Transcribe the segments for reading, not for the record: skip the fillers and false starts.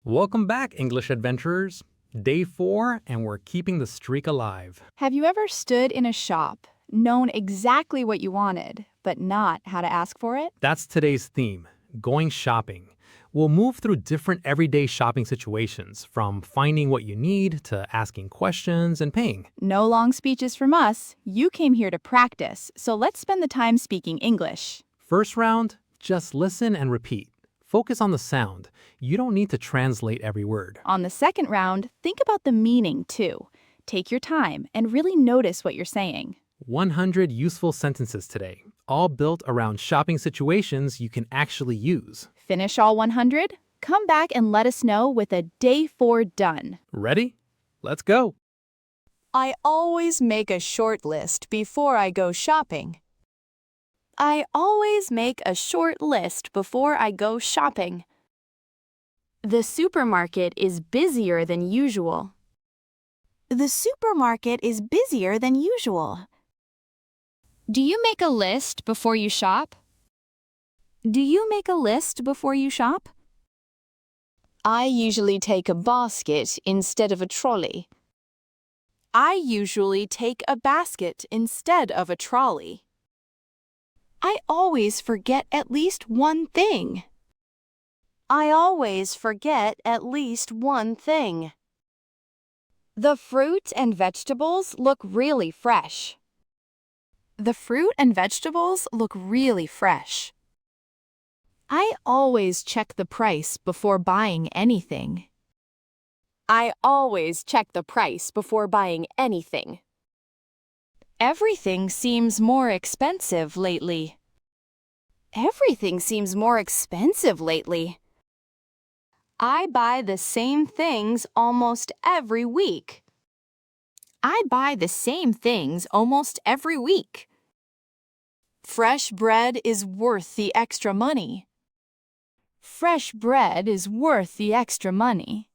Welcome back, English adventurers. Day 4, and we're keeping the streak alive. Have you ever stood in a shop, known exactly what you wanted, but not how to ask for it? That's today's theme, going shopping. We'll move through different everyday shopping situations, from finding what you need to asking questions and paying. No long speeches from us. You came here to practice, so let's spend the time speaking English. First round, just listen and repeat. Focus on the sound. You don't need to translate every word. On the second round, think about the meaning too. Take your time and really notice what you're saying. 100 useful sentences today, all built around shopping situations you can actually use. Finish all 100? Come back and let us know with a Day 4 done. Ready? Let's go. I always make a short list before I go shopping. I always make a short list before I go shopping. The supermarket is busier than usual. The supermarket is busier than usual. Do you make a list before you shop? Do you make a list before you shop? I usually take a basket instead of a trolley. I usually take a basket instead of a trolley. I always forget at least one thing. I always forget at least one thing. The fruit and vegetables look really fresh. The fruit and vegetables look really fresh. I always check the price before buying anything. I always check the price before buying anything. Everything seems more expensive lately. Everything seems more expensive lately. I buy the same things almost every week. I buy the same things almost every week. Fresh bread is worth the extra money. Fresh bread is worth the extra money.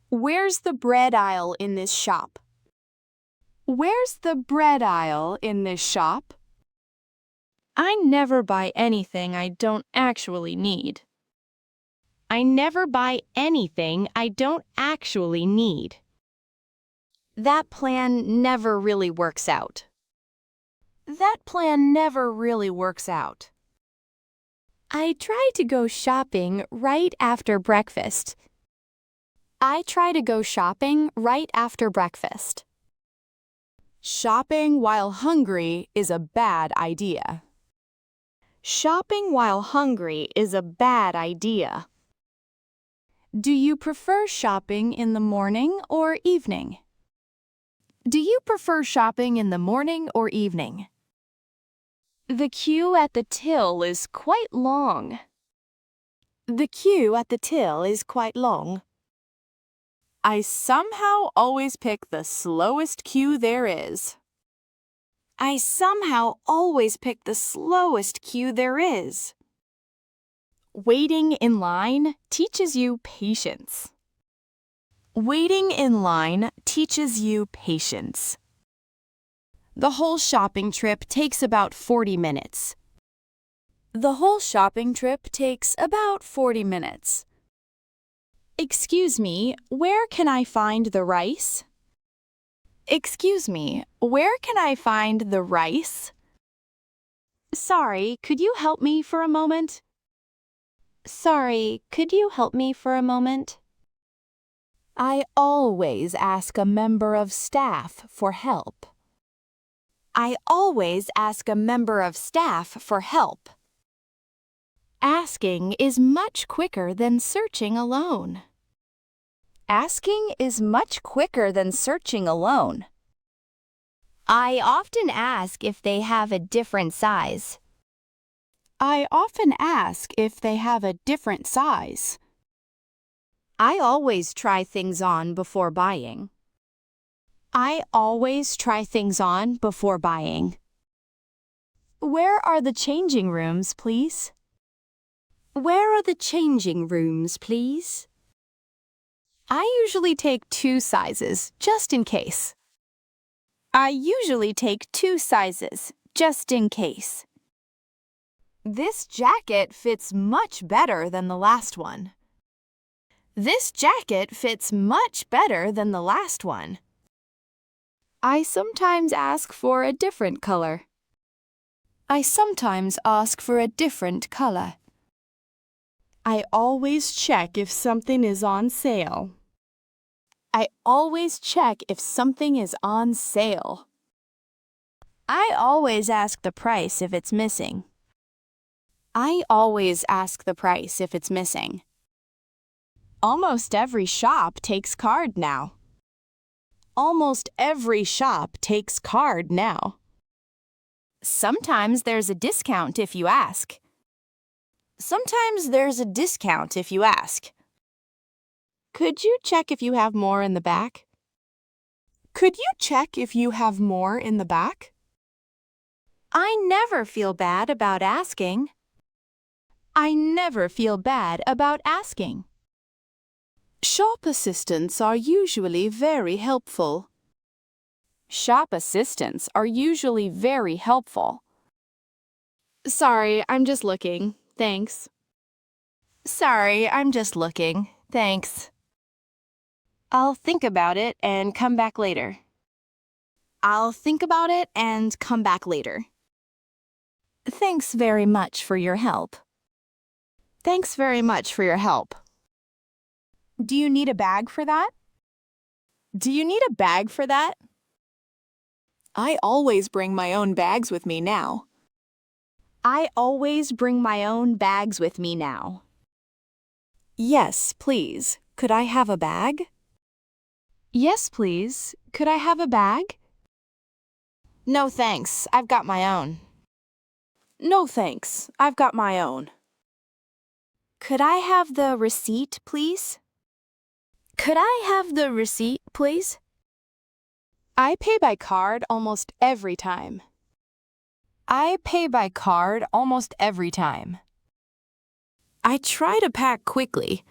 Where's the bread aisle in this shop? Where's the bread aisle in this shop? I never buy anything I don't actually need. I never buy anything I don't actually need. That plan never really works out. That plan never really works out. I try to go shopping right after breakfast. I try to go shopping right after breakfast. Shopping while hungry is a bad idea. Shopping while hungry is a bad idea. Do you prefer shopping in the morning or evening? Do you prefer shopping in the morning or evening? The queue at the till is quite long. The queue at the till is quite long. I somehow always pick the slowest queue there is. I somehow always pick the slowest queue there is. Waiting in line teaches you patience. Waiting in line teaches you patience. The whole shopping trip takes about 40 minutes. The whole shopping trip takes about 40 minutes. Excuse me, where can I find the rice? Excuse me, where can I find the rice? Sorry, could you help me for a moment? Sorry, could you help me for a moment? I always ask a member of staff for help. I always ask a member of staff for help. Asking is much quicker than searching alone. Asking is much quicker than searching alone. I often ask if they have a different size. I often ask if they have a different size. I always try things on before buying. I always try things on before buying. Where are the changing rooms, please? Where are the changing rooms, please? I usually take 2 sizes, just in case. I usually take 2 sizes, just in case. This jacket fits much better than the last one. This jacket fits much better than the last one. I sometimes ask for a different color. I sometimes ask for a different color. I always check if something is on sale. I always check if something is on sale. I always ask the price if it's missing. I always ask the price if it's missing. Almost every shop takes card now. Almost every shop takes card now. Sometimes there's a discount if you ask. Sometimes there's a discount if you ask. Could you check if you have more in the back? Could you check if you have more in the back? I never feel bad about asking. I never feel bad about asking. Shop assistants are usually very helpful. Shop assistants are usually very helpful. Sorry, I'm just looking. Thanks. Sorry, I'm just looking. Thanks. I'll think about it and come back later. I'll think about it and come back later. Thanks very much for your help. Thanks very much for your help. Do you need a bag for that? Do you need a bag for that? I always bring my own bags with me now. I always bring my own bags with me now. Yes, please. Could I have a bag? Yes, please. Could I have a bag? No, thanks. I've got my own. No, thanks. I've got my own. Could I have the receipt, please? Could I have the receipt, please? I pay by card almost every time. I pay by card almost every time. I try to pack quickly.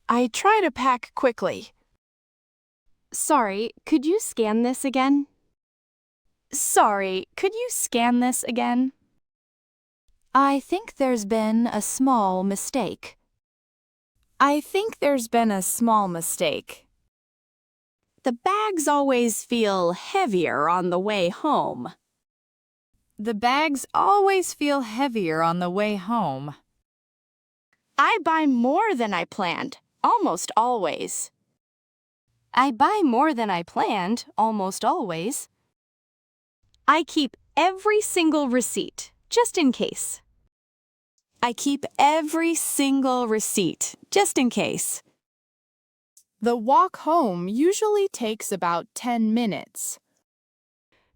I try to pack quickly. Sorry, could you scan this again? Sorry, could you scan this again? I think there's been a small mistake. I think there's been a small mistake. The bags always feel heavier on the way home. The bags always feel heavier on the way home. I buy more than I planned, almost always. I buy more than I planned, almost always. I keep every single receipt, just in case. I keep every single receipt, just in case. The walk home usually takes about 10 minutes.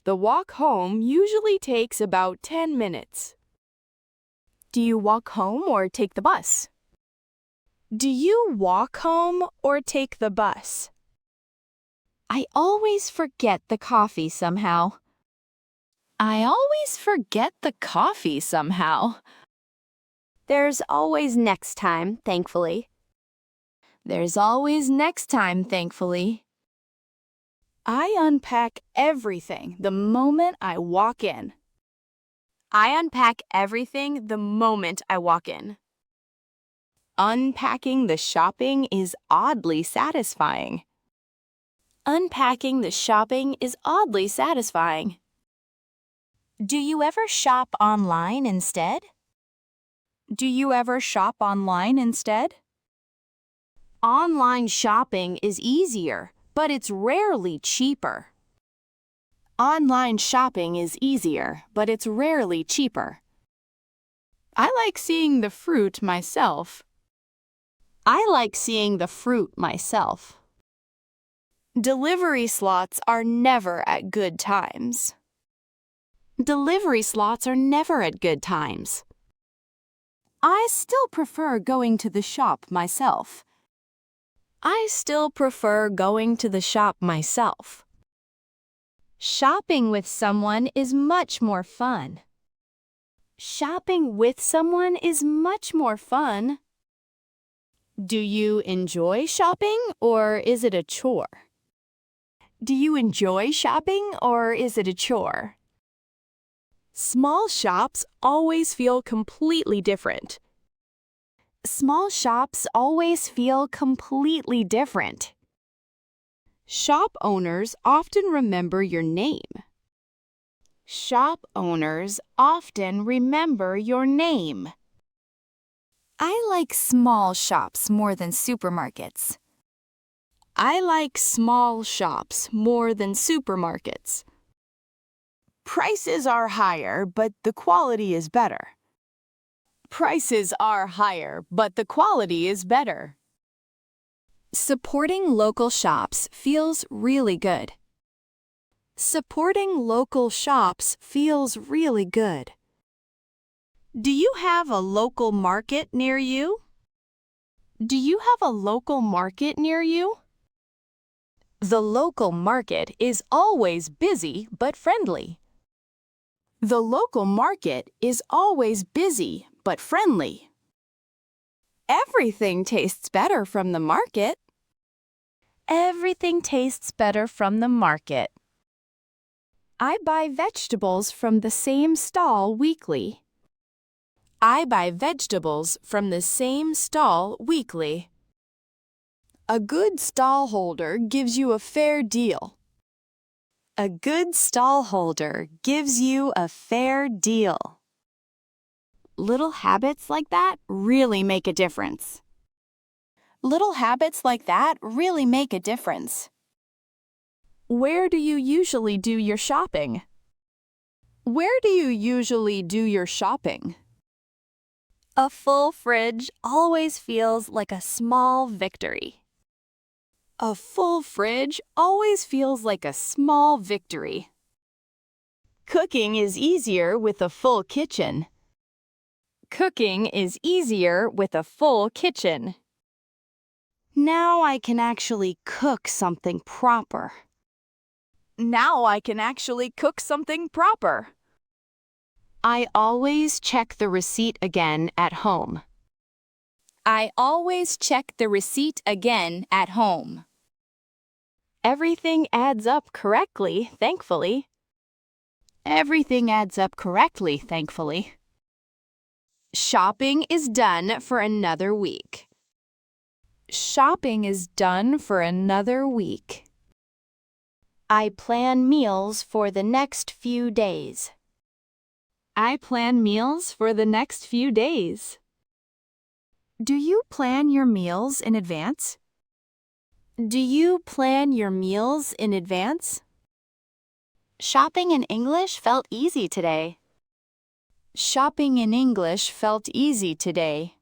The walk home usually takes about 10 minutes. Do you walk home or take the bus? Do you walk home or take the bus? I always forget the coffee somehow. I always forget the coffee somehow. There's always next time, thankfully. There's always next time, thankfully. I unpack everything the moment I walk in. I unpack everything the moment I walk in. Unpacking the shopping is oddly satisfying. Unpacking the shopping is oddly satisfying. Do you ever shop online instead? Do you ever shop online instead? Online shopping is easier, but it's rarely cheaper. Online shopping is easier, but it's rarely cheaper. I like seeing the fruit myself. I like seeing the fruit myself. Delivery slots are never at good times. Delivery slots are never at good times. I still prefer going to the shop myself. I still prefer going to the shop myself. Shopping with someone is much more fun. Shopping with someone is much more fun. Do you enjoy shopping or is it a chore? Do you enjoy shopping or is it a chore? Small shops always feel completely different. Small shops always feel completely different. Shop owners often remember your name. Shop owners often remember your name. I like small shops more than supermarkets. I like small shops more than supermarkets. Prices are higher, but the quality is better. Prices are higher, but the quality is better. Supporting local shops feels really good. Supporting local shops feels really good. Do you have a local market near you? Do you have a local market near you? The local market is always busy but friendly. The local market is always busy but friendly. Everything tastes better from the market. Everything tastes better from the market. I buy vegetables from the same stall weekly. I buy vegetables from the same stall weekly. A good stallholder gives you a fair deal. A good stallholder gives you a fair deal. Little habits like that really make a difference. Little habits like that really make a difference. Where do you usually do your shopping? Where do you usually do your shopping? A full fridge always feels like a small victory. A full fridge always feels like a small victory. Cooking is easier with a full kitchen. Cooking is easier with a full kitchen. Now I can actually cook something proper. Now I can actually cook something proper. I always check the receipt again at home. I always check the receipt again at home. Everything adds up correctly, thankfully. Everything adds up correctly, thankfully. Shopping is done for another week. Shopping is done for another week. I plan meals for the next few days. I plan meals for the next few days. Do you plan your meals in advance? Do you plan your meals in advance? Shopping in English felt easy today. Shopping in English felt easy today.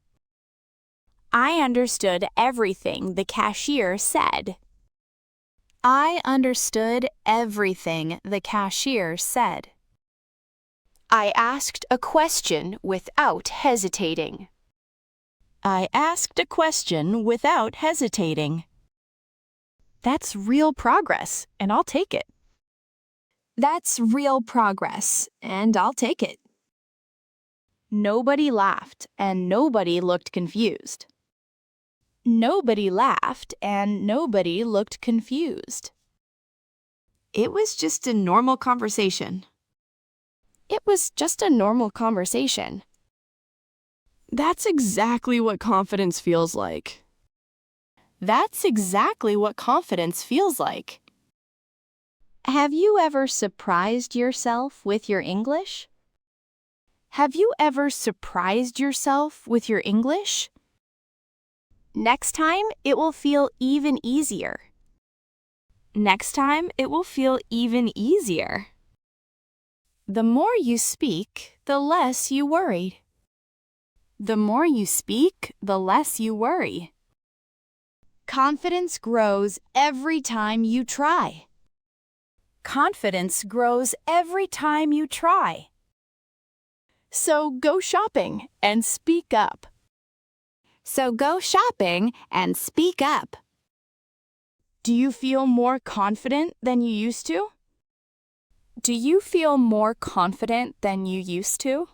I understood everything the cashier said. I understood everything the cashier said. I asked a question without hesitating. I asked a question without hesitating. That's real progress, and I'll take it. That's real progress, and I'll take it. Nobody laughed, and nobody looked confused. Nobody laughed, and nobody looked confused. It was just a normal conversation. It was just a normal conversation. That's exactly what confidence feels like. That's exactly what confidence feels like. Have you ever surprised yourself with your English? Have you ever surprised yourself with your English? Next time, it will feel even easier. Next time, it will feel even easier. The more you speak, the less you worry. The more you speak, the less you worry. Confidence grows every time you try. Confidence grows every time you try. So go shopping and speak up. So go shopping and speak up. Do you feel more confident than you used to? Do you feel more confident than you used to?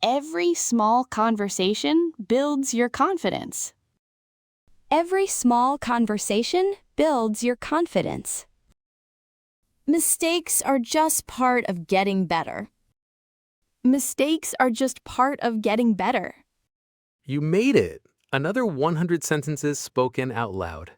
Every small conversation builds your confidence. Every small conversation builds your confidence. Mistakes are just part of getting better. Mistakes are just part of getting better. You made it! Another 100 sentences spoken out loud.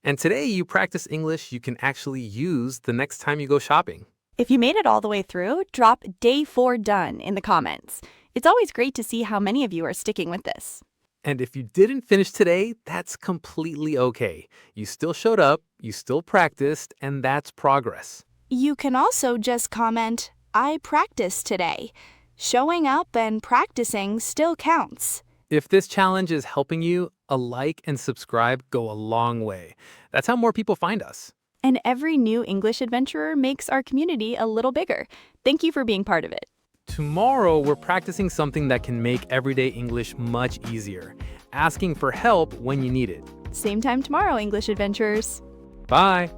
And today you practice English you can actually use the next time you go shopping. If you made it all the way through, drop day 4 done in the comments. It's always great to see how many of you are sticking with this. And if you didn't finish today, that's completely okay. You still showed up, you still practiced, and that's progress. You can also just comment, I practiced today. Showing up and practicing still counts. If this challenge is helping you, a like and subscribe go a long way. That's how more people find us. And every new English adventurer makes our community a little bigger. Thank you for being part of it. Tomorrow, we're practicing something that can make everyday English much easier. Asking for help when you need it. Same time tomorrow, English adventurers. Bye!